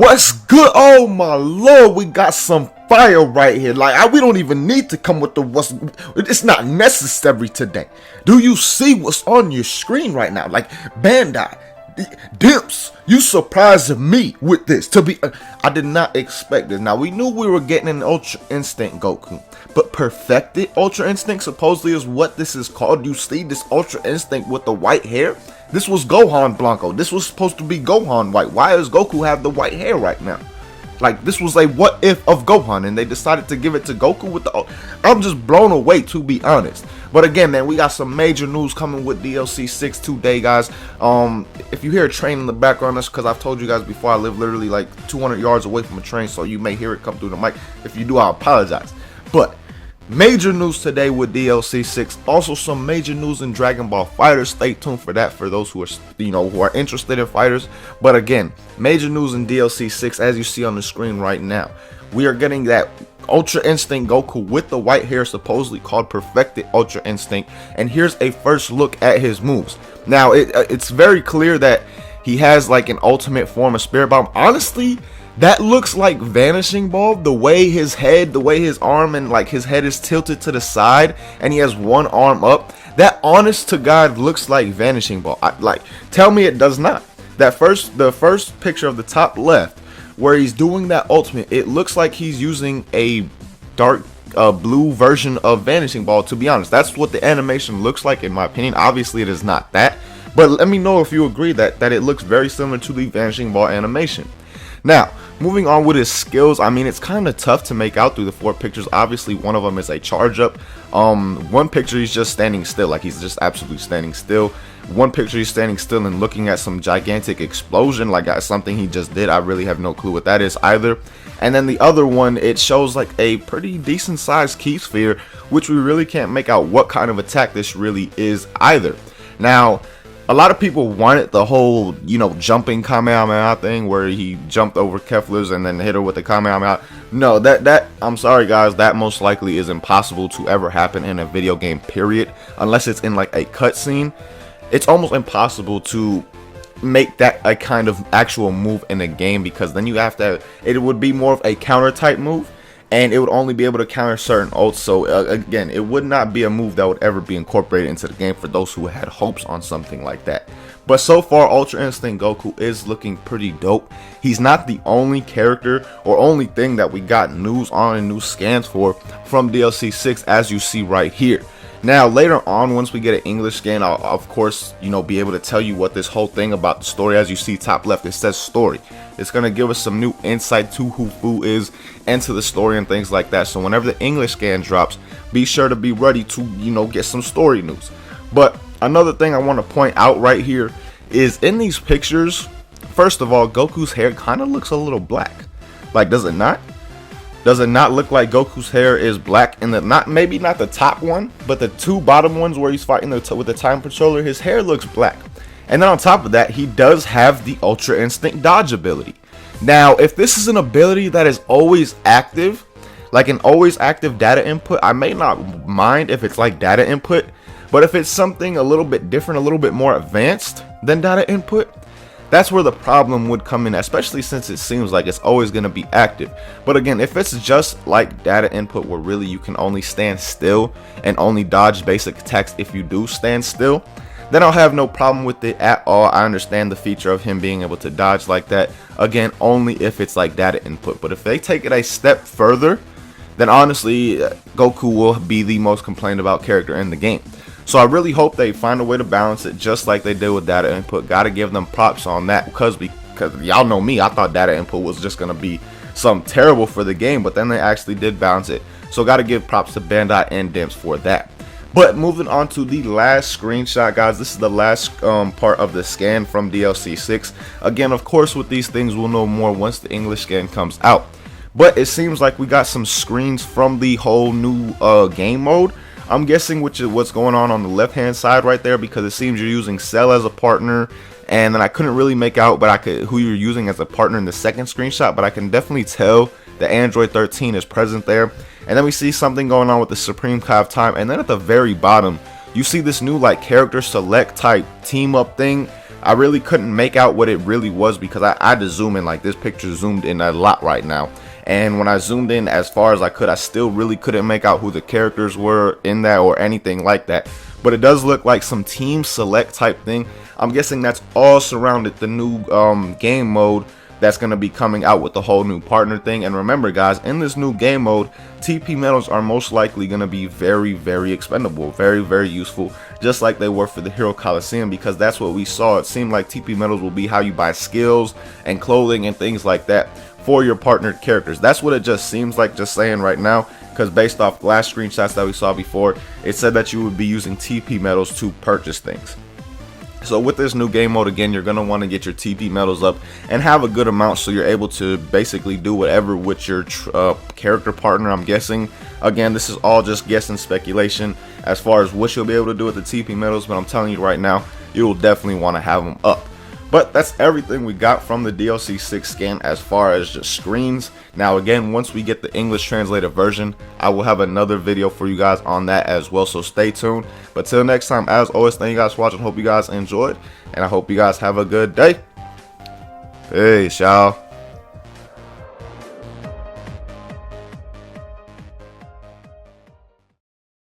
What's good? Oh my lord, we got some fire right here. Like, we don't even need to come with the what's. It's not necessary today. Do you see what's on your screen right now? Like, Bandai, Dimps, you surprised me with this. I did not expect this. Now, we knew we were getting an Ultra Instinct Goku, but perfected Ultra Instinct supposedly is what this is called. You see this Ultra Instinct with the white hair? This was Gohan Blanco. This was supposed to be Gohan white. Why does Goku have the white hair right now? Like, this was a what if of Gohan, and they decided to give it to Goku with the... I'm just blown away, to be honest. But again, man, we got some major news coming with DLC 6 today, guys. If you hear a train in the background, that's because I've told you guys before, I live literally like 200 yards away from a train, so you may hear it come through the mic. If you do, I apologize. But major news today with DLC 6. Also some major news in Dragon Ball FighterZ. Stay tuned for that for those who are, who are interested in fighters. But again, major news in DLC 6 as you see on the screen right now. We are getting that Ultra Instinct Goku with the white hair, supposedly called Perfected Ultra Instinct. And here's a first look at his moves. Now, it's very clear that he has like an ultimate form of Spirit Bomb. Honestly, that looks like Vanishing Ball, the way his head, the way his arm and like his head is tilted to the side and he has one arm up. That honest to God looks like Vanishing Ball. Tell me it does not. The first picture of the top left where he's doing that ultimate, it looks like he's using a dark blue version of Vanishing Ball, to be honest. That's what the animation looks like in my opinion. Obviously it is not that, but let me know if you agree that it looks very similar to the Vanishing Ball animation. Now, moving on with his skills, I mean, it's kind of tough to make out through the 4 pictures. Obviously, one of them is a charge up. One picture, he's just standing still, like he's just absolutely standing still. One picture, he's standing still and looking at some gigantic explosion, like something he just did. I really have no clue what that is either. And then the other one, it shows like a pretty decent sized key sphere, which we really can't make out what kind of attack this really is either. Now, a lot of people wanted the whole, jumping Kamehameha thing where he jumped over Kefla's and then hit her with the Kamehameha. No, that I'm sorry guys, that most likely is impossible to ever happen in a video game, period. Unless it's in like a cutscene. It's almost impossible to make that a kind of actual move in a game, because then you have to, it would be more of a counter type move. And it would only be able to counter certain ults. So again, it would not be a move that would ever be incorporated into the game for those who had hopes on something like that. But so far, Ultra Instinct Goku is looking pretty dope. He's not the only character or only thing that we got news on and new scans for from DLC 6, as you see right here. Now, later on, once we get an English scan, I'll of course, be able to tell you what this whole thing about the story. As you see top left, it says story. It's going to give us some new insight to who Fu is and to the story and things like that. So whenever the English scan drops, be sure to be ready to, get some story news. But another thing I want to point out right here is in these pictures, first of all, Goku's hair kind of looks a little black. Like, does it not? Does it not look like Goku's hair is black in the, maybe not the top one, but the 2 bottom ones where he's fighting with the time controller, his hair looks black. And then on top of that, he does have the Ultra Instinct dodge ability. Now, if this is an ability that is always active, like an always active data input, I may not mind if it's like data input, but if it's something a little bit different, a little bit more advanced than data input, that's where the problem would come in, especially since it seems like it's always going to be active. But again, if it's just like data input where really you can only stand still and only dodge basic attacks if you do stand still, then I'll have no problem with it at all. I understand the feature of him being able to dodge like that. Again, only if it's like data input. But if they take it a step further, then honestly, Goku will be the most complained about character in the game. So I really hope they find a way to balance it just like they did with data input. Gotta give them props on that, because y'all know me, I thought data input was just gonna be something terrible for the game, but then they actually did balance it. So gotta give props to Bandai and Dimps for that. But moving on to the last screenshot, guys, this is the last part of the scan from DLC 6. Again, of course, with these things we'll know more once the English scan comes out. But it seems like we got some screens from the whole new game mode. I'm guessing what's going on the left hand side right there, because it seems you're using Cell as a partner, and then I couldn't really make out who you're using as a partner in the second screenshot, but I can definitely tell the Android 13 is present there. And then we see something going on with the Supreme Kai of Time, and then at the very bottom you see this new like character select type team up thing. I really couldn't make out what it really was because I had to zoom in. Like, this picture zoomed in a lot right now, and when I zoomed in as far as I could, I still really couldn't make out who the characters were in that or anything like that. But it does look like some team select type thing. I'm guessing that's all surrounded the new game mode that's going to be coming out with the whole new partner thing. And remember guys, in this new game mode, TP medals are most likely going to be very expendable, very useful, just like they were for the Hero Coliseum, because that's what we saw. It seemed like TP medals will be how you buy skills and clothing and things like that for your partnered characters. That's what it just seems like, just saying right now, because based off last screenshots that we saw before, it said that you would be using TP medals to purchase things. So with this new game mode, again, you're going to want to get your TP medals up and have a good amount so you're able to basically do whatever with your character partner, I'm guessing. Again, this is all just guessing, speculation as far as what you'll be able to do with the TP medals, but I'm telling you right now, you will definitely want to have them up. But that's everything we got from the DLC 6 scan as far as just screens. Now again, once we get the English translated version, I will have another video for you guys on that as well, so stay tuned. But till next time, as always, thank you guys for watching. Hope you guys enjoyed, and I hope you guys have a good day. Peace, y'all.